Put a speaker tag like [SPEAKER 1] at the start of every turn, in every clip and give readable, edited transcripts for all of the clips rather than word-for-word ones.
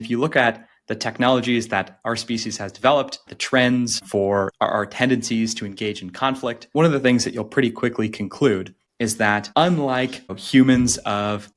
[SPEAKER 1] If you look at the technologies that our species has developed, the trends for our tendencies to engage in conflict, one of the things that you'll pretty quickly conclude is that unlike humans of,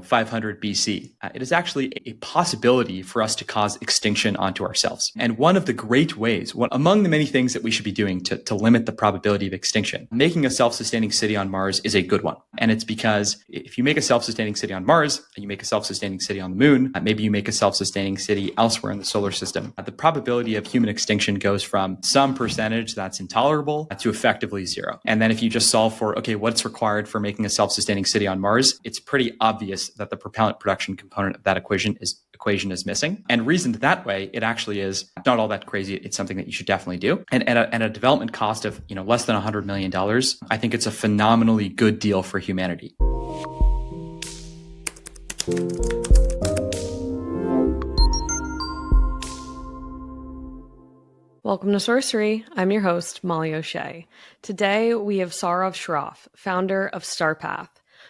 [SPEAKER 1] 500 BC, it is actually a possibility for us to cause extinction onto ourselves. And one of the great ways, among the many things that we should be doing to limit the probability of extinction, making a self-sustaining city on Mars is a good one. And it's because if you make a self-sustaining city on Mars, and you make a self-sustaining city on the moon, maybe you make a self-sustaining city elsewhere in the solar system, the probability of human extinction goes from some percentage that's intolerable to effectively zero. And then if you just solve for, okay, what's required for making a self-sustaining city on Mars, it's pretty obvious that the propellant production component of that equation is missing. And reasoned that way, it actually is not all that crazy. It's something that you should definitely do. And at a development cost of less than $100 million, I think it's a phenomenally good deal for humanity.
[SPEAKER 2] Welcome to Sorcery. I'm your host, Molly O'Shea. Today, we have Saurav Shroff, founder of Starpath.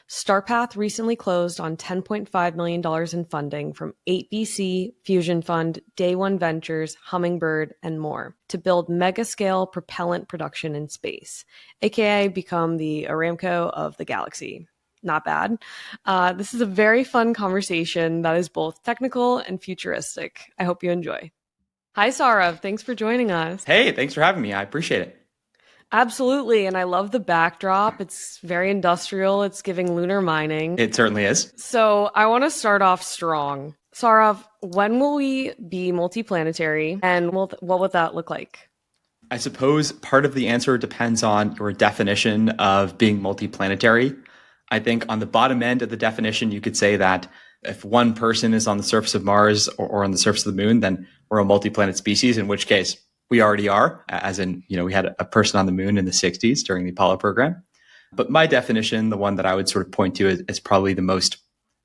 [SPEAKER 2] Starpath recently closed on $10.5 million in funding from 8VC, Fusion Fund, Day One Ventures, Hummingbird, and more to build mega-scale propellant production in space, aka become the Aramco of the galaxy. Not bad. This is a very fun conversation that is both technical and futuristic. I hope you enjoy. Hi, Saurav. Thanks for joining us.
[SPEAKER 1] Hey, thanks for having me. I appreciate it.
[SPEAKER 2] Absolutely. And I love the backdrop. It's very industrial. It's giving lunar mining.
[SPEAKER 1] It certainly is.
[SPEAKER 2] So I want to start off strong. Saurav, when will we be multiplanetary and what would that look like?
[SPEAKER 1] I suppose part of the answer depends on your definition of being multiplanetary. I think on the bottom end of the definition, you could say that if one person is on the surface of Mars or on the surface of the moon, then we're a multi-planet species, in which case we already are, as in, we had a person on the moon in the 60s during the Apollo program. But my definition, the one that I would sort of point to as probably the most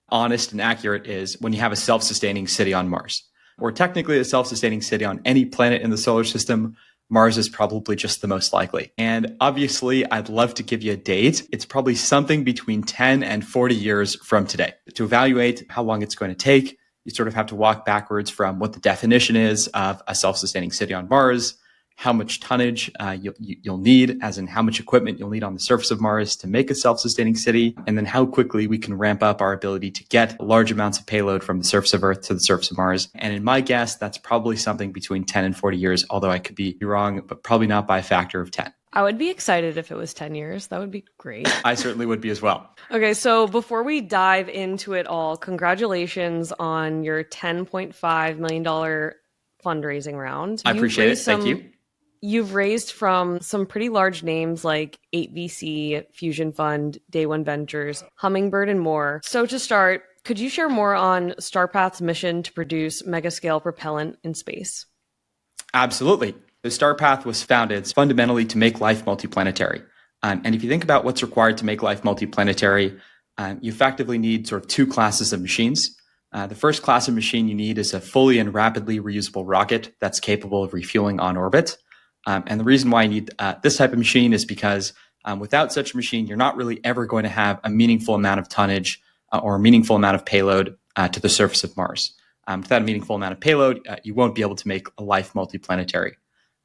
[SPEAKER 1] honest and accurate, is when you have a self-sustaining city on Mars, or technically a self-sustaining city on any planet in the solar system. Mars is probably just the most likely. And obviously, I'd love to give you a date. It's probably something between 10 and 40 years from today. To evaluate how long it's going to take, you sort of have to walk backwards from what the definition is of a self-sustaining city on Mars, how much tonnage you'll need, as in how much equipment you'll need on the surface of Mars to make a self-sustaining city, and then how quickly we can ramp up our ability to get large amounts of payload from the surface of Earth to the surface of Mars. And in my guess, that's probably something between 10 and 40 years, although I could be wrong, but probably not by a factor of 10.
[SPEAKER 2] I would be excited if it was 10 years. That would be great.
[SPEAKER 1] I certainly would be as well.
[SPEAKER 2] Okay, so before we dive into it all, congratulations on your $10.5 million fundraising round.
[SPEAKER 1] I appreciate it. Thank you.
[SPEAKER 2] You've raised from some pretty large names like 8VC, Fusion Fund, Day One Ventures, Hummingbird, and more. So to start, could you share more on Starpath's mission to produce mega-scale propellant in space?
[SPEAKER 1] Absolutely. The Starpath was founded fundamentally to make life multiplanetary. And if you think about what's required to make life multiplanetary, you effectively need sort of two classes of machines. The first class of machine you need is a fully and rapidly reusable rocket that's capable of refueling on orbit. And the reason why I need this type of machine is because without such a machine, you're not really ever going to have a meaningful amount of tonnage or a meaningful amount of payload to the surface of Mars. Without a meaningful amount of payload, you won't be able to make a life multiplanetary.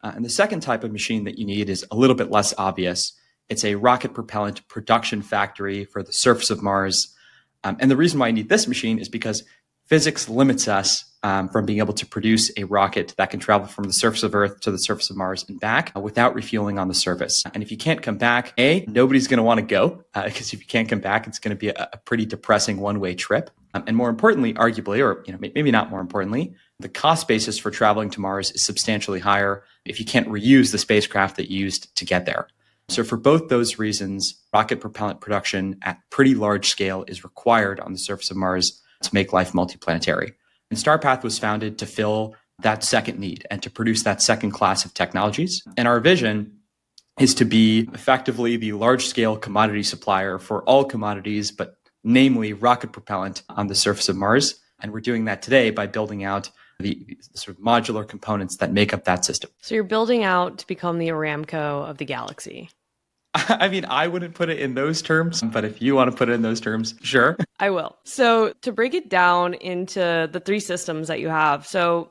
[SPEAKER 1] And the second type of machine that you need is a little bit less obvious. It's a rocket propellant production factory for the surface of Mars. And the reason why I need this machine is because physics limits us from being able to produce a rocket that can travel from the surface of Earth to the surface of Mars and back without refueling on the surface. And if you can't come back, nobody's going to want to go because if you can't come back, it's going to be a pretty depressing one-way trip. And more importantly, arguably, or maybe not more importantly, the cost basis for traveling to Mars is substantially higher if you can't reuse the spacecraft that you used to get there. So for both those reasons, rocket propellant production at pretty large scale is required on the surface of Mars to make life multiplanetary. And Starpath was founded to fill that second need and to produce that second class of technologies. And our vision is to be effectively the large-scale commodity supplier for all commodities, but namely rocket propellant on the surface of Mars. And we're doing that today by building out the sort of modular components that make up that system.
[SPEAKER 2] So you're building out to become the Aramco of the galaxy.
[SPEAKER 1] I mean, I wouldn't put it in those terms, but if you want to put it in those terms, sure.
[SPEAKER 2] I will. So to break it down into the three systems that you have. So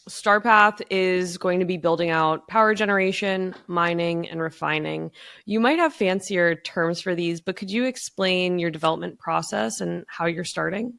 [SPEAKER 2] Starpath is going to be building out power generation, mining, and refining. You might have fancier terms for these, but could you explain your development process and how you're starting?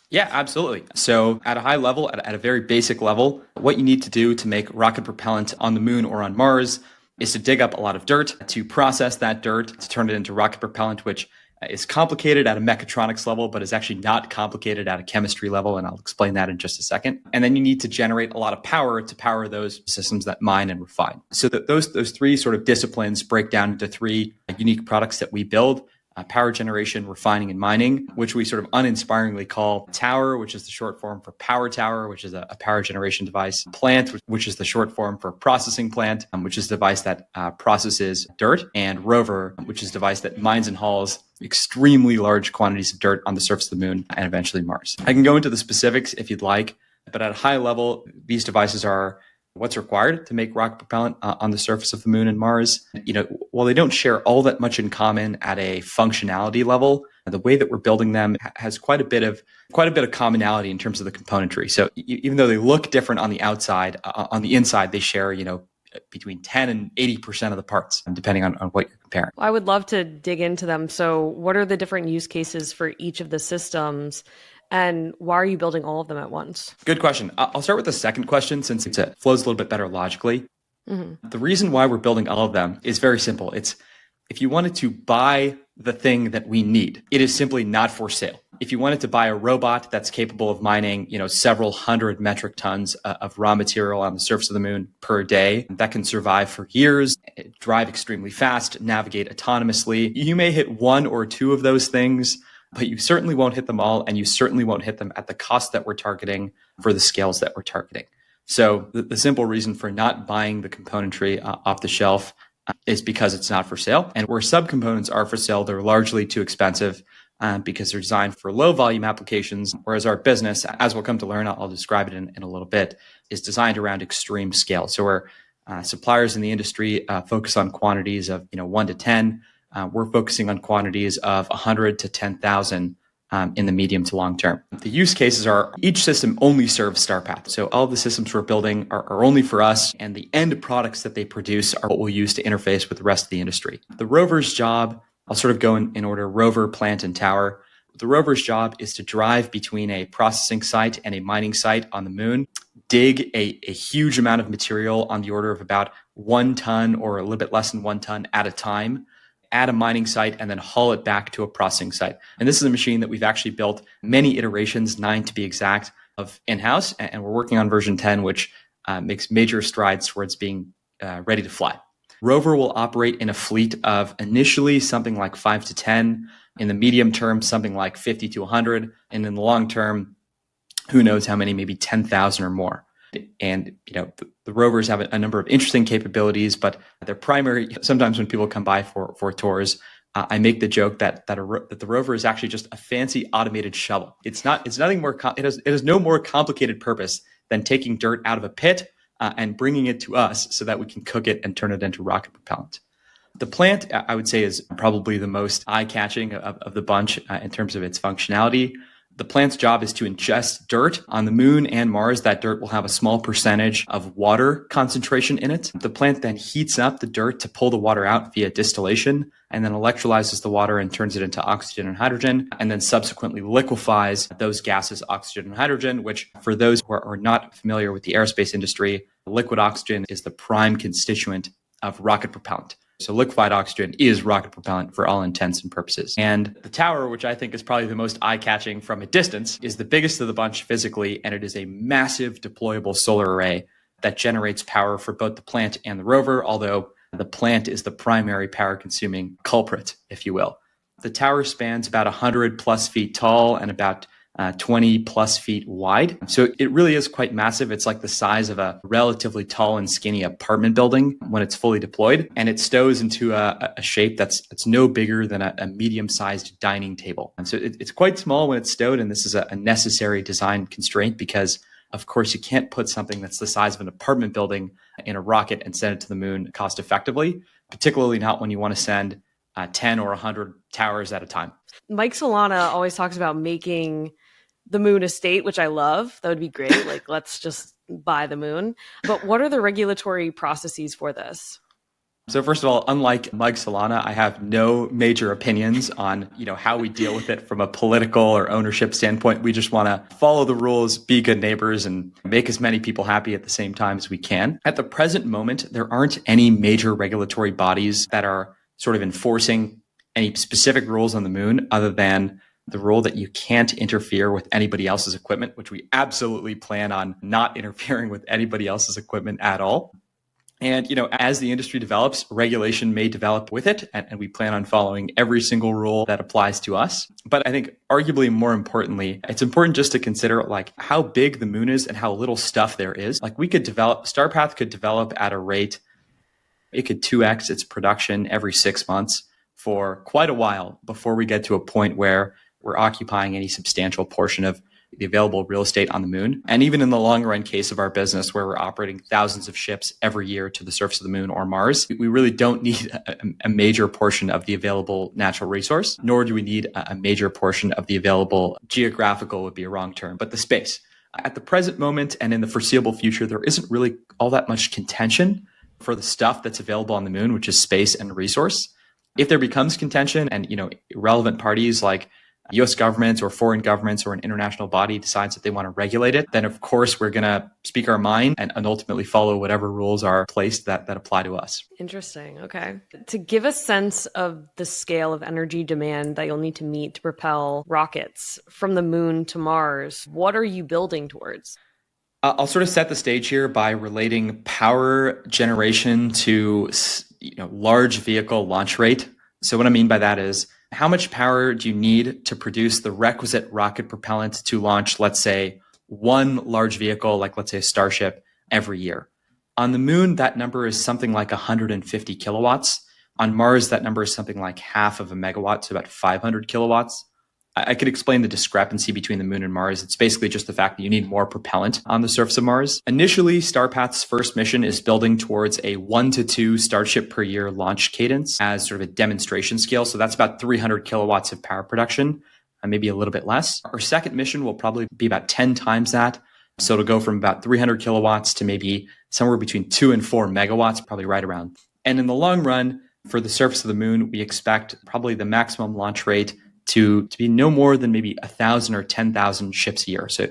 [SPEAKER 1] Yeah, absolutely. So at a high level, at a very basic level, what you need to do to make rocket propellant on the moon or on Mars is to dig up a lot of dirt, to process that dirt, to turn it into rocket propellant, which is complicated at a mechatronics level, but is actually not complicated at a chemistry level. And I'll explain that in just a second. And then you need to generate a lot of power to power those systems that mine and refine. So that those three sort of disciplines break down into three unique products that we build. Power generation, refining, and mining, which we sort of uninspiringly call tower, which is the short form for power tower, which is a power generation device, plant, which is the short form for processing plant, which is a device that processes dirt, and rover, which is a device that mines and hauls extremely large quantities of dirt on the surface of the moon and eventually Mars. I can go into the specifics if you'd like, but at a high level, these devices are what's required to make rocket propellant on the surface of the moon and Mars. While they don't share all that much in common at a functionality level, the way that we're building them has quite a bit of commonality in terms of the componentry. So even though they look different on the outside, on the inside, they share, between 10 and 80% of the parts, depending on what you're comparing.
[SPEAKER 2] Well, I would love to dig into them. So what are the different use cases for each of the systems? And why are you building all of them at once?
[SPEAKER 1] Good question. I'll start with the second question since it flows a little bit better logically. Mm-hmm. The reason why we're building all of them is very simple. It's if you wanted to buy the thing that we need, it is simply not for sale. If you wanted to buy a robot that's capable of mining, several hundred metric tons of raw material on the surface of the moon per day, that can survive for years, drive extremely fast, navigate autonomously, you may hit one or two of those things, but you certainly won't hit them all, and you certainly won't hit them at the cost that we're targeting for the scales that we're targeting. So the simple reason for not buying the componentry off the shelf is because it's not for sale. And where subcomponents are for sale, they're largely too expensive because they're designed for low volume applications, whereas our business, as we'll come to learn, I'll describe it in a little bit, is designed around extreme scale. So where suppliers in the industry focus on quantities of 1 to 10, we're focusing on quantities of 100 to 10,000 in the medium to long term. The use cases are each system only serves Starpath. So all the systems we're building are only for us, and the end products that they produce are what we'll use to interface with the rest of the industry. The rover's job, I'll sort of go in order, rover, plant, and tower. The rover's job is to drive between a processing site and a mining site on the moon, dig a huge amount of material on the order of about 1 ton or a little bit less than 1 ton at a time, at a mining site, and then haul it back to a processing site. And this is a machine that we've actually built many iterations, 9 to be exact, of in-house. And we're working on version 10, which makes major strides towards being ready to fly. Rover will operate in a fleet of initially something like 5 to 10, in the medium term, something like 50 to 100, and in the long term, who knows how many, maybe 10,000 or more. And the rovers have a number of interesting capabilities, but their primary. Sometimes when people come by for tours, I make the joke that the rover is actually just a fancy automated shovel. It's nothing more. It has no more complicated purpose than taking dirt out of a pit and bringing it to us so that we can cook it and turn it into rocket propellant. The plant, I would say, is probably the most eye-catching of the bunch in terms of its functionality. The plant's job is to ingest dirt. On the moon and Mars, that dirt will have a small percentage of water concentration in it. The plant then heats up the dirt to pull the water out via distillation, and then electrolyzes the water and turns it into oxygen and hydrogen, and then subsequently liquefies those gases, oxygen and hydrogen, which for those who are not familiar with the aerospace industry, liquid oxygen is the prime constituent of rocket propellant. So liquefied oxygen is rocket propellant for all intents and purposes. And the tower, which I think is probably the most eye-catching from a distance, is the biggest of the bunch physically, and it is a massive deployable solar array that generates power for both the plant and the rover, although the plant is the primary power-consuming culprit, if you will. The tower spans about 100 plus feet tall and about 20 plus feet wide. So it really is quite massive. It's like the size of a relatively tall and skinny apartment building when it's fully deployed. And it stows into a shape that's no bigger than a medium-sized dining table. And so it's quite small when it's stowed. And this is a necessary design constraint because, of course, you can't put something that's the size of an apartment building in a rocket and send it to the moon cost effectively. particularly not when you want to send 10 or 100 towers at a time.
[SPEAKER 2] Mike Solana always talks about making the moon a state, which I love. That would be great. Like, let's just buy the moon. But what are the regulatory processes for this?
[SPEAKER 1] So first of all, unlike Mike Solana, I have no major opinions on, how we deal with it from a political or ownership standpoint. We just want to follow the rules, be good neighbors, and make as many people happy at the same time as we can. At the present moment, there aren't any major regulatory bodies that are sort of enforcing any specific rules on the moon other than the rule that you can't interfere with anybody else's equipment, which we absolutely plan on not interfering with anybody else's equipment at all. And, as the industry develops, regulation may develop with it, and we plan on following every single rule that applies to us. But I think arguably more importantly, it's important just to consider like how big the moon is and how little stuff there is. Like Starpath could develop at a rate, it could 2x its production every 6 months for quite a while before we get to a point where we're occupying any substantial portion of the available real estate on the moon. And even in the long run case of our business, where we're operating thousands of ships every year to the surface of the moon or Mars, we really don't need a major portion of the available natural resource, nor do we need a major portion of the available geographical would be a wrong term, but the space. At the present moment and in the foreseeable future, there isn't really all that much contention for the stuff that's available on the moon, which is space and resource. If there becomes contention and, irrelevant parties like US governments or foreign governments or an international body decides that they want to regulate it, then of course we're going to speak our mind and ultimately follow whatever rules are placed that apply to us.
[SPEAKER 2] Interesting. Okay. To give a sense of the scale of energy demand that you'll need to meet to propel rockets from the moon to Mars, what are you building towards?
[SPEAKER 1] I'll sort of set the stage here by relating power generation to large vehicle launch rate. So what I mean by that is, how much power do you need to produce the requisite rocket propellant to launch, let's say, one large vehicle, like let's say a Starship, every year? On the moon, that number is something like 150 kilowatts. On Mars, that number is something like half of a megawatt, so about 500 kilowatts. I could explain the discrepancy between the moon and Mars. It's basically just the fact that you need more propellant on the surface of Mars. Initially, Starpath's first mission is building towards a 1 to 2 Starship per year launch cadence as sort of a demonstration scale. So that's about 300 kilowatts of power production, maybe a little bit less. Our second mission will probably be about 10 times that. So it'll go from about 300 kilowatts to maybe somewhere between 2 and 4 megawatts, probably right around. And in the long run, for the surface of the moon, we expect probably the maximum launch rate to be no more than maybe 1,000 or 10,000 ships a year. So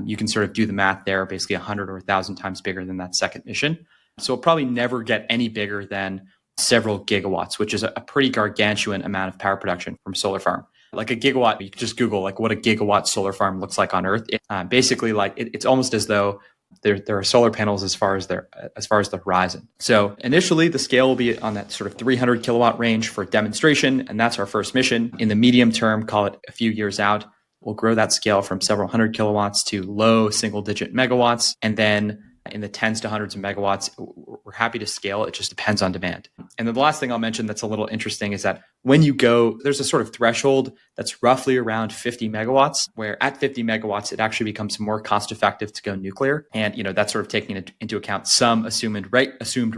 [SPEAKER 1] you can sort of do the math there, basically 100 or 1,000 times bigger than that second mission. So it'll probably never get any bigger than several gigawatts, which is a pretty gargantuan amount of power production from a solar farm. Like a gigawatt, you can just Google like what a gigawatt solar farm looks like on Earth. Basically, like it's almost as though there are solar panels as far as the horizon. So initially, the scale will be on that sort of 300 kilowatt range for demonstration, and that's our first mission. In the medium term, call it a few years out, we'll grow that scale from several hundred kilowatts to low single-digit megawatts, and then in the tens to hundreds of megawatts, we're happy to scale. It just depends on demand. And then the last thing I'll mention that's a little interesting is that when you go, there's a sort of threshold that's roughly around 50 megawatts, where at 50 megawatts, it actually becomes more cost effective to go nuclear. And, that's sort of taking into account some assumed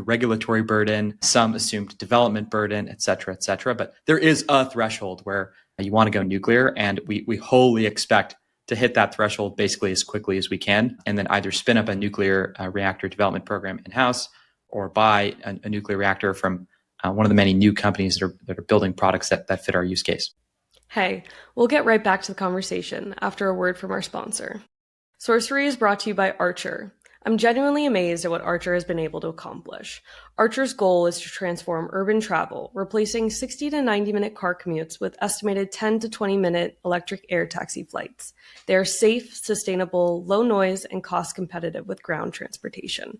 [SPEAKER 1] regulatory burden, some assumed development burden, et cetera, et cetera. But there is a threshold where you want to go nuclear, and we wholly expect to hit that threshold basically as quickly as we can, and then either spin up a nuclear reactor development program in-house or buy a nuclear reactor from one of the many new companies that are building products that fit our use case.
[SPEAKER 2] Hey, we'll get right back to the conversation after a word from our sponsor. Sorcery is brought to you by Archer. I'm genuinely amazed at what Archer has been able to accomplish. Archer's goal is to transform urban travel, replacing 60 to 90-minute car commutes with estimated 10 to 20-minute electric air taxi flights. They are safe, sustainable, low noise, and cost competitive with ground transportation.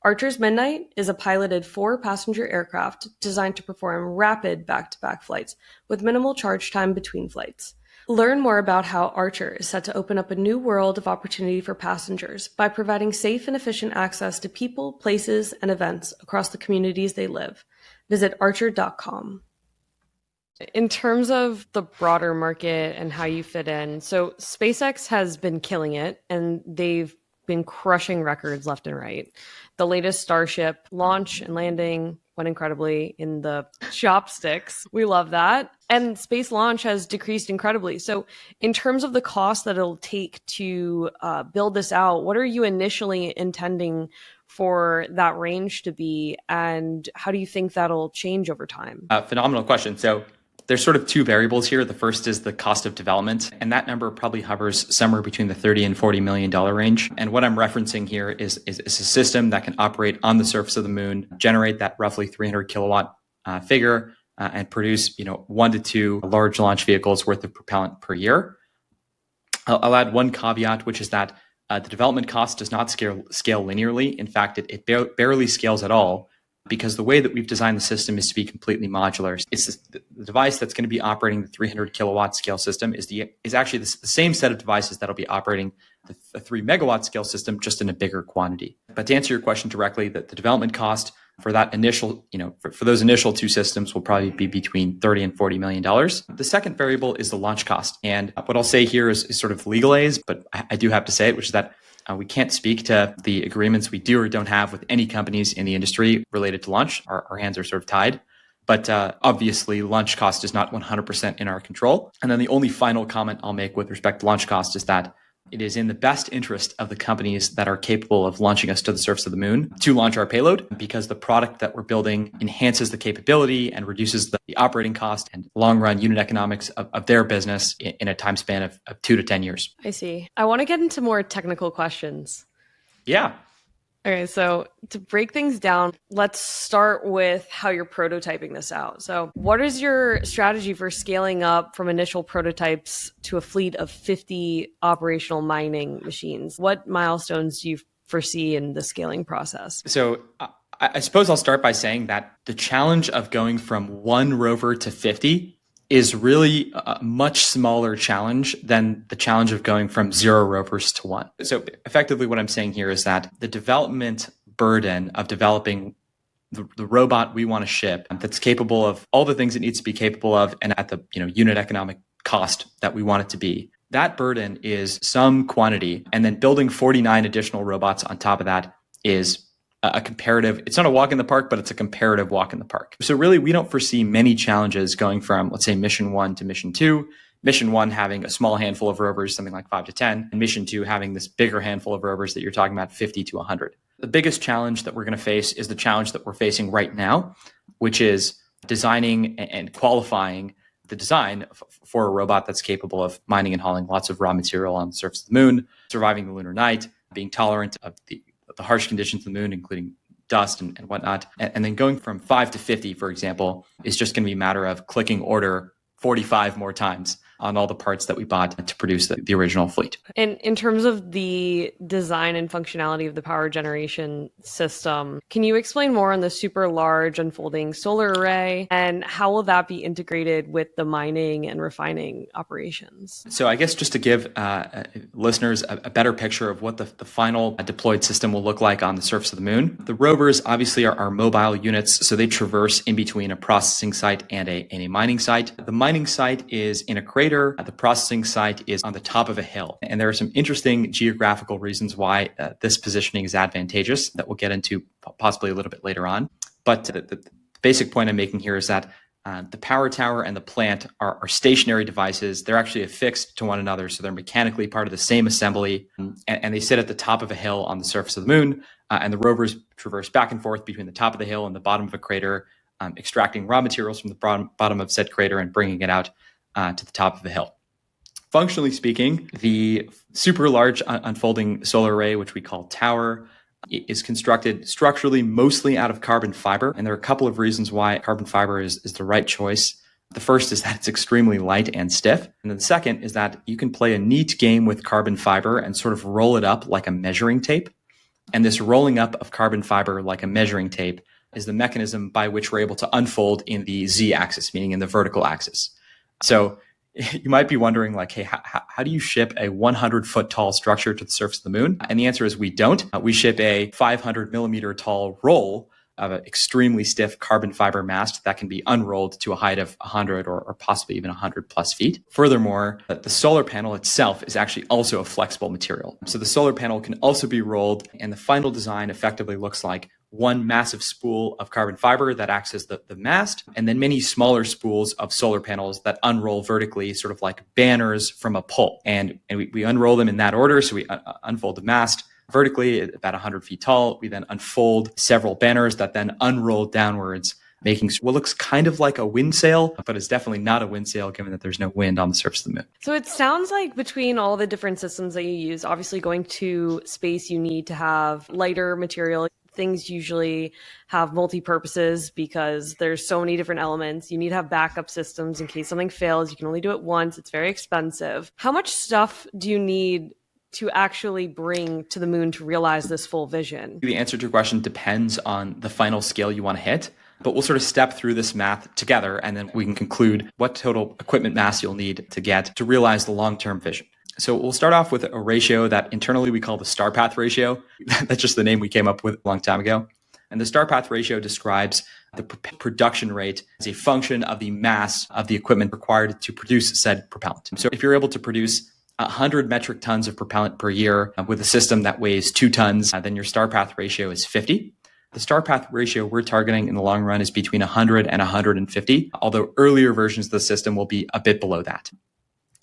[SPEAKER 2] Archer's Midnight is a piloted 4-passenger aircraft designed to perform rapid back-to-back flights with minimal charge time between flights. Learn more about how Archer is set to open up a new world of opportunity for passengers by providing safe and efficient access to people, places, and events across the communities they live. Visit archer.com. In terms of the broader market and how you fit in, so SpaceX has been killing it, and they've been crushing records left and right. The latest Starship launch and landing went incredibly in the chopsticks. We love that. And space launch has decreased incredibly. So in terms of the cost that it'll take to build this out, what are you initially intending for that range to be? And how do you think that'll change over time?
[SPEAKER 1] Phenomenal question. So there's sort of two variables here. The first is the cost of development, and that number probably hovers somewhere between the $30 and $40 million range. And what I'm referencing here is a system that can operate on the surface of the moon, generate that roughly 300 kilowatt figure, and produce 1 to 2 large launch vehicles worth of propellant per year. I'll add one caveat, which is that the development cost does not scale linearly. In fact, it barely scales at all, because the way that we've designed the system is to be completely modular. It's the device that's going to be operating the 300 kilowatt scale system is actually the same set of devices that'll be operating the 3 megawatt scale system, just in a bigger quantity. But to answer your question directly, that the development cost for that initial, for those initial 2 systems will probably be between $30 and $40 million. The second variable is the launch cost. And what I'll say here is sort of legalese, but I do have to say it, which is that we can't speak to the agreements we do or don't have with any companies in the industry related to launch. Our hands are sort of tied. But obviously, launch cost is not 100% in our control. And then the only final comment I'll make with respect to launch cost is that it is in the best interest of the companies that are capable of launching us to the surface of the moon to launch our payload, because the product that we're building enhances the capability and reduces the operating cost and long-run unit economics of their business in a time span of 2 to 10 years.
[SPEAKER 2] I see. I want to get into more technical questions.
[SPEAKER 1] Yeah.
[SPEAKER 2] Okay, so to break things down, let's start with how you're prototyping this out. So what is your strategy for scaling up from initial prototypes to a fleet of 50 operational mining machines? What milestones do you foresee in the scaling process?
[SPEAKER 1] So I suppose I'll start by saying that the challenge of going from 1 rover to 50 is really a much smaller challenge than the challenge of going from 0 rovers to 1. So effectively what I'm saying here is that the development burden of developing the robot we want to ship that's capable of all the things it needs to be capable of and at the unit economic cost that we want it to be, that burden is some quantity. And then building 49 additional robots on top of that is a comparative, it's not a walk in the park, but it's a comparative walk in the park. So really, we don't foresee many challenges going from, let's say, mission 1 to mission 2. Mission 1 having a small handful of rovers, something like 5 to 10, and mission 2 having this bigger handful of rovers that you're talking about, 50 to 100. The biggest challenge that we're going to face is the challenge that we're facing right now, which is designing and qualifying the design for a robot that's capable of mining and hauling lots of raw material on the surface of the moon, surviving the lunar night, being tolerant of the harsh conditions of the moon, including dust and whatnot. And then going from 5 to 50, for example, is just going to be a matter of clicking order 45 more times on all the parts that we bought to produce the original fleet.
[SPEAKER 2] And in terms of the design and functionality of the power generation system, can you explain more on the super large unfolding solar array, and how will that be integrated with the mining and refining operations?
[SPEAKER 1] So I guess just to give listeners a better picture of what the final deployed system will look like on the surface of the moon, the rovers obviously are mobile units, so they traverse in between a processing site and a mining site. The mining site is in a crater. The processing site is on the top of a hill. And there are some interesting geographical reasons why this positioning is advantageous that we'll get into possibly a little bit later on. But the basic point I'm making here is that the power tower and the plant are stationary devices. They're actually affixed to one another, so they're mechanically part of the same assembly, and they sit at the top of a hill on the surface of the moon, and the rovers traverse back and forth between the top of the hill and the bottom of a crater, extracting raw materials from the bottom of said crater and bringing it out to the top of the hill. Functionally speaking, the super large unfolding solar array, which we call tower, is constructed structurally mostly out of carbon fiber. And there are a couple of reasons why carbon fiber is the right choice. The first is that it's extremely light and stiff. And then the second is that you can play a neat game with carbon fiber and sort of roll it up like a measuring tape. And this rolling up of carbon fiber like a measuring tape is the mechanism by which we're able to unfold in the z-axis, meaning in the vertical axis. So you might be wondering, like, hey, how do you ship a 100-foot tall structure to the surface of the moon? And the answer is we don't. We ship a 500 millimeter tall roll of an extremely stiff carbon fiber mast that can be unrolled to a height of 100 or possibly even 100 plus feet. Furthermore, the solar panel itself is actually also a flexible material. So the solar panel can also be rolled, and the final design effectively looks like one massive spool of carbon fiber that acts as the mast, and then many smaller spools of solar panels that unroll vertically, sort of like banners from a pole. And we unroll them in that order. So we unfold the mast vertically at about 100 feet tall. We then unfold several banners that then unroll downwards, making what looks kind of like a wind sail, but it's definitely not a wind sail given that there's no wind on the surface of the moon.
[SPEAKER 2] So it sounds like between all the different systems that you use, obviously going to space, you need to have lighter material. Things usually have multi-purposes because there's so many different elements. You need to have backup systems in case something fails. You can only do it once. It's very expensive. How much stuff do you need to actually bring to the moon to realize this full vision?
[SPEAKER 1] The answer to your question depends on the final scale you want to hit, but we'll sort of step through this math together and then we can conclude what total equipment mass you'll need to get to realize the long-term vision. So we'll start off with a ratio that internally we call the Starpath Ratio. That's just the name we came up with a long time ago. And the Starpath Ratio describes the production rate as a function of the mass of the equipment required to produce said propellant. So if you're able to produce 100 metric tons of propellant per year with a system that weighs 2 tons, then your Starpath Ratio is 50. The Starpath Ratio we're targeting in the long run is between 100 and 150, although earlier versions of the system will be a bit below that.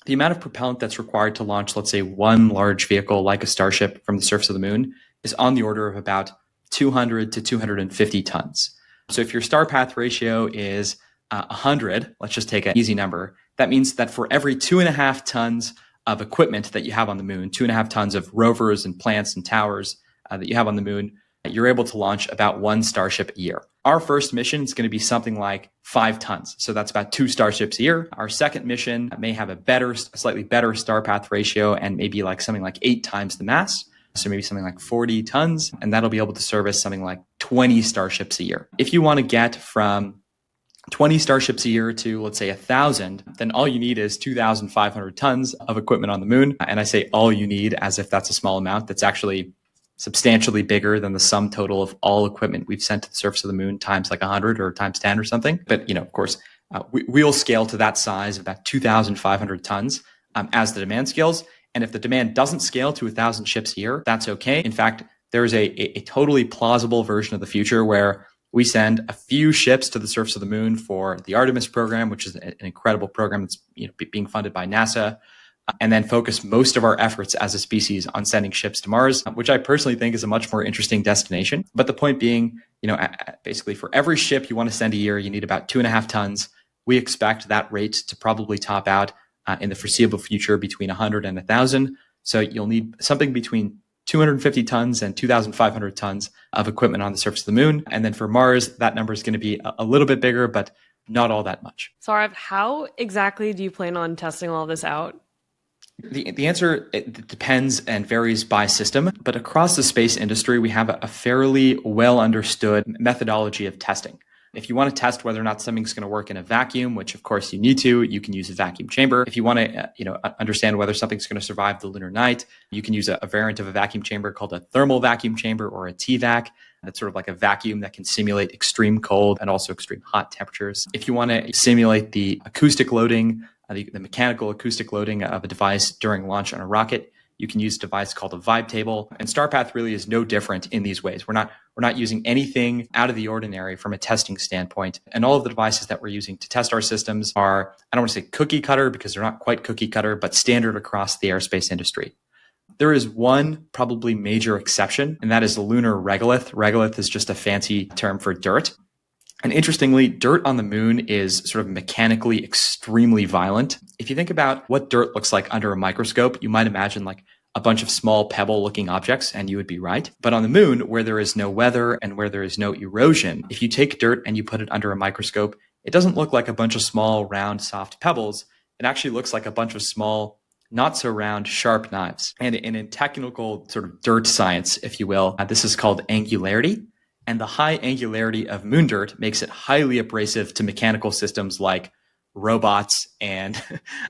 [SPEAKER 1] The amount of propellant that's required to launch, let's say, one large vehicle like a Starship from the surface of the moon is on the order of about 200 to 250 tons. So if your Starpath Ratio is 100, let's just take an easy number, that means that for every 2.5 tons of equipment that you have on the moon, 2.5 tons of rovers and plants and towers that you have on the moon, you're able to launch about one Starship a year. Our first mission is going to be something like 5 tons. So that's about 2 Starships a year. Our second mission may have a slightly better Starpath Ratio and maybe like something like 8 times the mass. So maybe something like 40 tons. And that'll be able to service something like 20 Starships a year. If you want to get from 20 Starships a year to, let's say, 1,000, then all you need is 2,500 tons of equipment on the moon. And I say all you need as if that's a small amount. That's actually substantially bigger than the sum total of all equipment we've sent to the surface of the moon times like 100 or times 10 or something. But, of course, we'll scale to that size of about 2,500 tons as the demand scales. And if the demand doesn't scale to 1,000 ships a year, that's okay. In fact, there's a totally plausible version of the future where we send a few ships to the surface of the moon for the Artemis program, which is an incredible program that's being funded by NASA, and then focus most of our efforts as a species on sending ships to Mars, which I personally think is a much more interesting destination. But the point being, basically for every ship you want to send a year, you need about 2.5 tons. We expect that rate to probably top out in the foreseeable future between 100 and 1,000. So you'll need something between 250 tons and 2,500 tons of equipment on the surface of the moon. And then for Mars, that number is going to be a little bit bigger, but not all that much.
[SPEAKER 2] Saurav, how exactly do you plan on testing all this out?
[SPEAKER 1] The answer, it depends and varies by system, but across the space industry, we have a fairly well understood methodology of testing. If you want to test whether or not something's going to work in a vacuum, which of course you need to, you can use a vacuum chamber. If you want to understand whether something's going to survive the lunar night, you can use a variant of a vacuum chamber called a thermal vacuum chamber or a TVAC. That's sort of like a vacuum that can simulate extreme cold and also extreme hot temperatures. If you want to simulate the acoustic loading, the mechanical acoustic loading of a device during launch on a rocket, you can use a device called a vibe table. And Starpath really is no different in these ways. We're not using anything out of the ordinary from a testing standpoint. And all of the devices that we're using to test our systems are, I don't want to say cookie cutter because they're not quite cookie cutter, but standard across the aerospace industry. There is one probably major exception, and that is the lunar regolith. Regolith is just a fancy term for dirt. And interestingly, dirt on the moon is sort of mechanically extremely violent. If you think about what dirt looks like under a microscope, you might imagine like a bunch of small pebble-looking objects, and you would be right. But on the moon, where there is no weather and where there is no erosion, if you take dirt and you put it under a microscope, it doesn't look like a bunch of small, round, soft pebbles. It actually looks like a bunch of small, not so round, sharp knives. And in technical sort of dirt science, if you will, this is called angularity. And the high angularity of moon dirt makes it highly abrasive to mechanical systems like robots and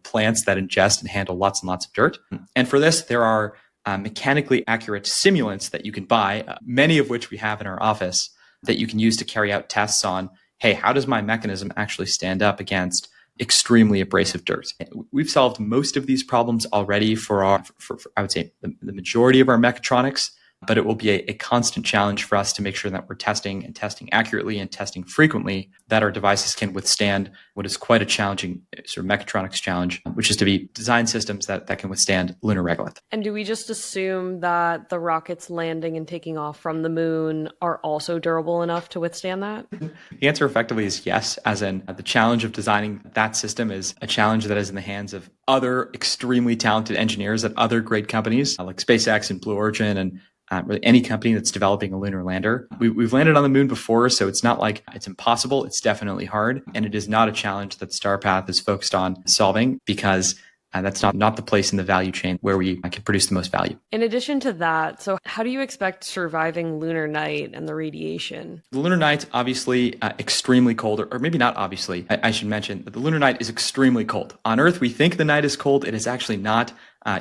[SPEAKER 1] plants that ingest and handle lots and lots of dirt. And for this, there are mechanically accurate simulants that you can buy, many of which we have in our office, that you can use to carry out tests on, hey, how does my mechanism actually stand up against extremely abrasive dirt? We've solved most of these problems already for I would say, the majority of our mechatronics. but it will be a constant challenge for us to make sure that we're testing and testing accurately and testing frequently, that our devices can withstand what is quite a challenging sort of mechatronics challenge, which is to be design systems that can withstand lunar regolith.
[SPEAKER 2] And do we just assume that the rockets landing and taking off from the moon are also durable enough to withstand that?
[SPEAKER 1] The answer effectively is yes, as in the challenge of designing that system is a challenge that is in the hands of other extremely talented engineers at other great companies like SpaceX and Blue Origin and really any company that's developing a lunar lander. We've landed on the moon before, so it's not like it's impossible. It's definitely hard. And it is not a challenge that Starpath is focused on solving because that's not the place in the value chain where we can produce the most value.
[SPEAKER 2] In addition to that, so how do you expect surviving lunar night and the radiation?
[SPEAKER 1] The lunar night, obviously extremely cold, or maybe not obviously. I should mention that the lunar night is extremely cold. On Earth, we think the night is cold. It is actually not.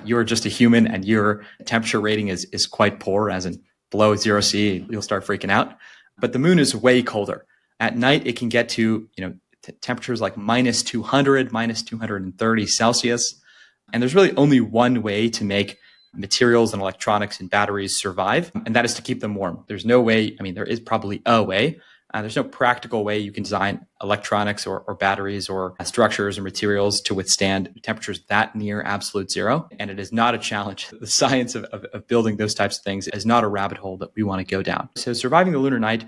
[SPEAKER 1] You're just a human and your temperature rating is quite poor, as in below 0 C, you'll start freaking out. But the moon is way colder. At night, it can get to, temperatures like minus 200, minus 230 Celsius. And there's really only one way to make materials and electronics and batteries survive, and that is to keep them warm. There's no way, there is probably a way. There's no practical way you can design electronics or batteries or structures or materials to withstand temperatures that near absolute zero. And it is not a challenge. The science of building those types of things is not a rabbit hole that we want to go down. So surviving the lunar night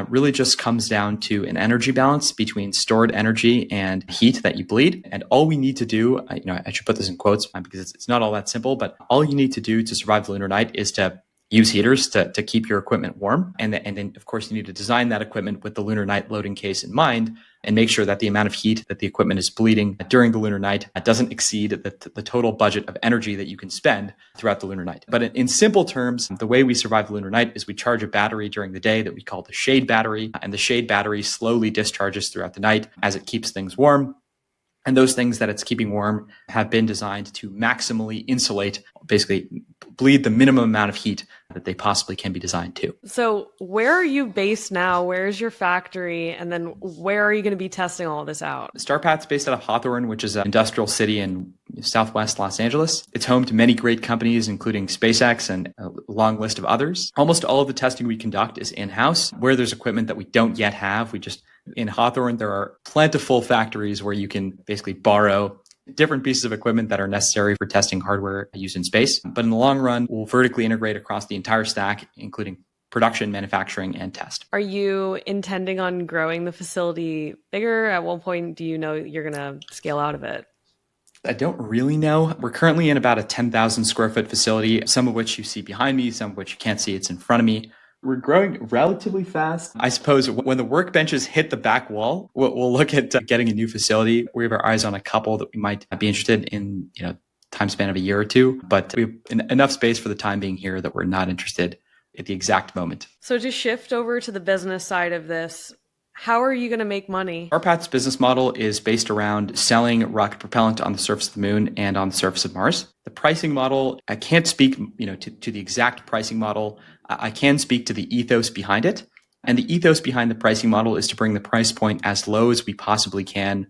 [SPEAKER 1] really just comes down to an energy balance between stored energy and heat that you bleed. And all we need to do, I should put this in quotes because it's not all that simple, but all you need to do to survive the lunar night is to use heaters to keep your equipment warm. And then, of course, you need to design that equipment with the lunar night loading case in mind and make sure that the amount of heat that the equipment is bleeding during the lunar night doesn't exceed the total budget of energy that you can spend throughout the lunar night. But in simple terms, the way we survive the lunar night is we charge a battery during the day that we call the shade battery, and the shade battery slowly discharges throughout the night as it keeps things warm. And those things that it's keeping warm have been designed to maximally insulate, basically bleed the minimum amount of heat that they possibly can be designed to.
[SPEAKER 2] So where are you based now? Where's your factory? And then where are you going to be testing all of this out?
[SPEAKER 1] Starpath's based out of Hawthorne, which is an industrial city in southwest Los Angeles. It's home to many great companies, including SpaceX and a long list of others. Almost all of the testing we conduct is in-house. Where there's equipment that we don't yet have, in Hawthorne, there are plentiful factories where you can basically borrow different pieces of equipment that are necessary for testing hardware used in space. But in the long run, we'll vertically integrate across the entire stack, including production, manufacturing, and test.
[SPEAKER 2] Are you intending on growing the facility bigger? At what point do you know you're going to scale out of it?
[SPEAKER 1] I don't really know. We're currently in about a 10,000 square foot facility, some of which you see behind me, some of which you can't see. It's in front of me. We're growing relatively fast. I suppose when the workbenches hit the back wall, we'll look at getting a new facility. We have our eyes on a couple that we might be interested in, time span of a year or two, but we have enough space for the time being here that we're not interested at the exact moment.
[SPEAKER 2] So to shift over to the business side of this, how are you going to make money?
[SPEAKER 1] Starpath's business model is based around selling rocket propellant on the surface of the moon and on the surface of Mars. The pricing model, I can't speak, to the exact pricing model. I can speak to the ethos behind it. And the ethos behind the pricing model is to bring the price point as low as we possibly can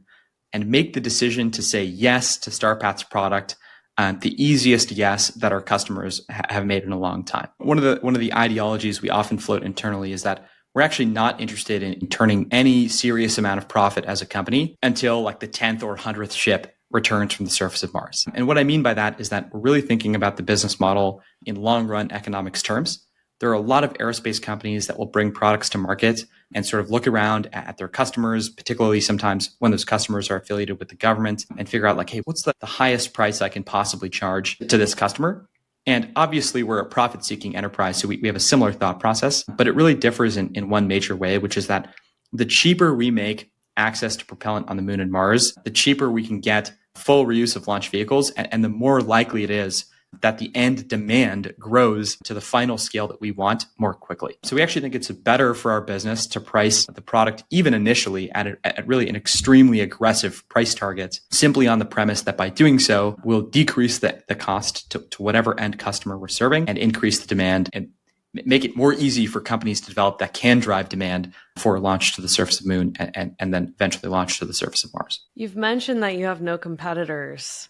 [SPEAKER 1] and make the decision to say yes to Starpath's product, the easiest yes that our customers have made in a long time. One of the ideologies we often float internally is that we're actually not interested in turning any serious amount of profit as a company until like the 10th or 100th ship returns from the surface of Mars. And what I mean by that is that we're really thinking about the business model in long run economics terms. There are a lot of aerospace companies that will bring products to market and sort of look around at their customers, particularly sometimes when those customers are affiliated with the government, and figure out like, hey, what's the highest price I can possibly charge to this customer? And obviously, we're a profit-seeking enterprise, so we have a similar thought process, but it really differs in one major way, which is that the cheaper we make access to propellant on the moon and Mars, the cheaper we can get full reuse of launch vehicles, and the more likely it is that the end demand grows to the final scale that we want more quickly. So we actually think it's better for our business to price the product, even initially, at really an extremely aggressive price target, simply on the premise that by doing so, we'll decrease the cost to whatever end customer we're serving and increase the demand and make it more easy for companies to develop that can drive demand for launch to the surface of the moon and then eventually launch to the surface of Mars.
[SPEAKER 2] You've mentioned that you have no competitors.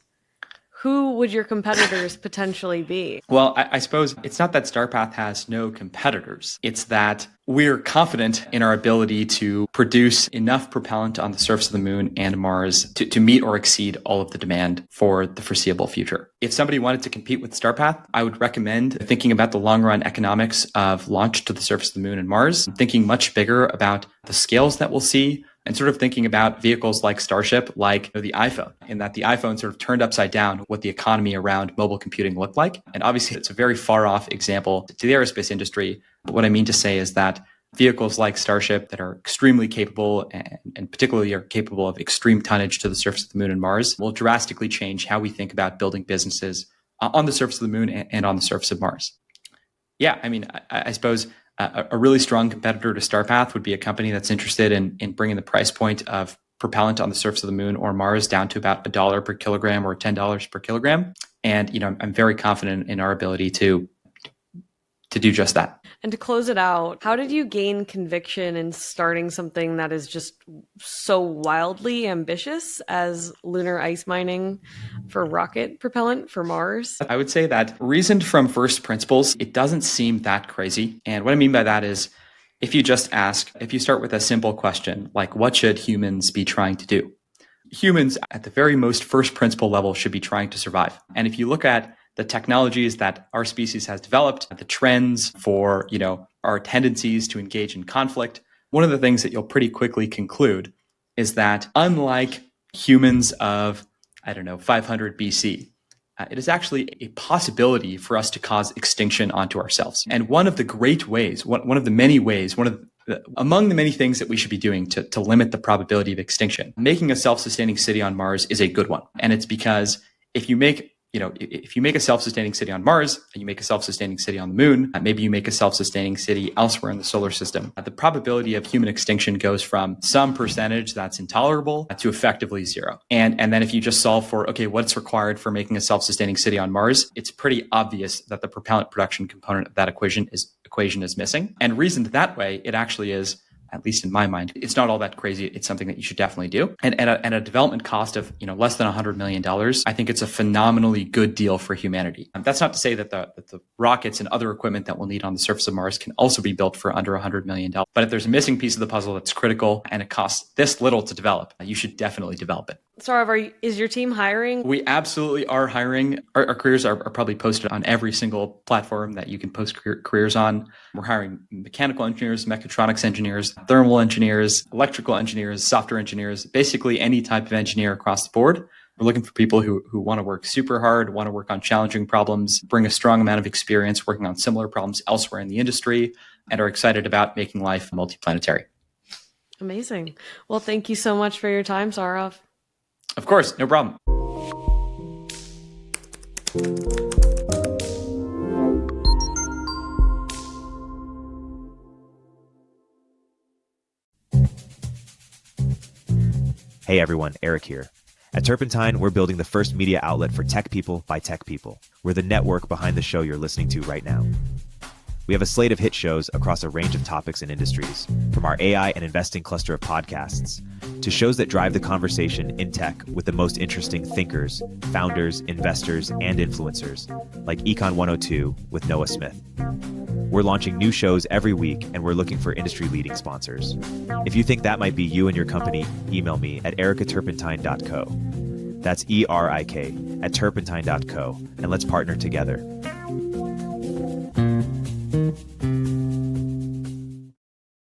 [SPEAKER 2] Who would your competitors potentially be?
[SPEAKER 1] Well, I suppose it's not that Starpath has no competitors. It's that we're confident in our ability to produce enough propellant on the surface of the moon and Mars to meet or exceed all of the demand for the foreseeable future. If somebody wanted to compete with Starpath, I would recommend thinking about the long run economics of launch to the surface of the moon and Mars, thinking much bigger about the scales that we'll see, and sort of thinking about vehicles like Starship, like the iPhone, in that the iPhone sort of turned upside down what the economy around mobile computing looked like. And obviously, it's a very far off example to the aerospace industry. But what I mean to say is that vehicles like Starship that are extremely capable and particularly are capable of extreme tonnage to the surface of the moon and Mars will drastically change how we think about building businesses on the surface of the moon and on the surface of Mars. Yeah, I mean, I suppose a really strong competitor to Starpath would be a company that's interested in bringing the price point of propellant on the surface of the moon or Mars down to about $1 per kilogram or $10 per kilogram. And, I'm very confident in our ability to do just that.
[SPEAKER 2] And to close it out, how did you gain conviction in starting something that is just so wildly ambitious as lunar ice mining for rocket propellant for Mars?
[SPEAKER 1] I would say that reasoned from first principles, it doesn't seem that crazy. And what I mean by that is if you start with a simple question, like what should humans be trying to do? Humans at the very most first principle level should be trying to survive. And if you look at the technologies that our species has developed, the trends for, our tendencies to engage in conflict, one of the things that you'll pretty quickly conclude is that unlike humans of, 500 BC, it is actually a possibility for us to cause extinction onto ourselves. And one of the great ways, one of the many ways, among the many things that we should be doing to limit the probability of extinction, making a self-sustaining city on Mars is a good one. And it's because if you make a self-sustaining city on Mars and you make a self-sustaining city on the moon, maybe you make a self-sustaining city elsewhere in the solar system, the probability of human extinction goes from some percentage that's intolerable to effectively zero. And then if you just solve for, what's required for making a self-sustaining city on Mars, it's pretty obvious that the propellant production component of that equation is missing. And reasoned that way, it actually is, at least in my mind, it's not all that crazy. It's something that you should definitely do. And at a development cost of, less than $100 million, I think it's a phenomenally good deal for humanity. That's not to say that the rockets and other equipment that we'll need on the surface of Mars can also be built for under $100 million. But if there's a missing piece of the puzzle that's critical and it costs this little to develop, you should definitely develop it.
[SPEAKER 2] Saurav, is your team hiring?
[SPEAKER 1] We absolutely are hiring. Our careers are probably posted on every single platform that you can post careers on. We're hiring mechanical engineers, mechatronics engineers, thermal engineers, electrical engineers, software engineers, basically any type of engineer across the board. We're looking for people who want to work super hard, want to work on challenging problems, bring a strong amount of experience working on similar problems elsewhere in the industry, and are excited about making life multiplanetary.
[SPEAKER 2] Amazing. Well, thank you so much for your time, Saurav.
[SPEAKER 1] Of course, no problem.
[SPEAKER 3] Hey everyone, Eric here. At Turpentine, we're building the first media outlet for tech people by tech people. We're the network behind the show you're listening to right now. We have a slate of hit shows across a range of topics and industries, from our AI and investing cluster of podcasts to shows that drive the conversation in tech with the most interesting thinkers, founders, investors, and influencers, like Econ 102 with Noah Smith. We're launching new shows every week, and we're looking for industry-leading sponsors. If you think that might be you and your company, email me at ericaturpentine.co. That's ERIK at turpentine.co, and let's partner together.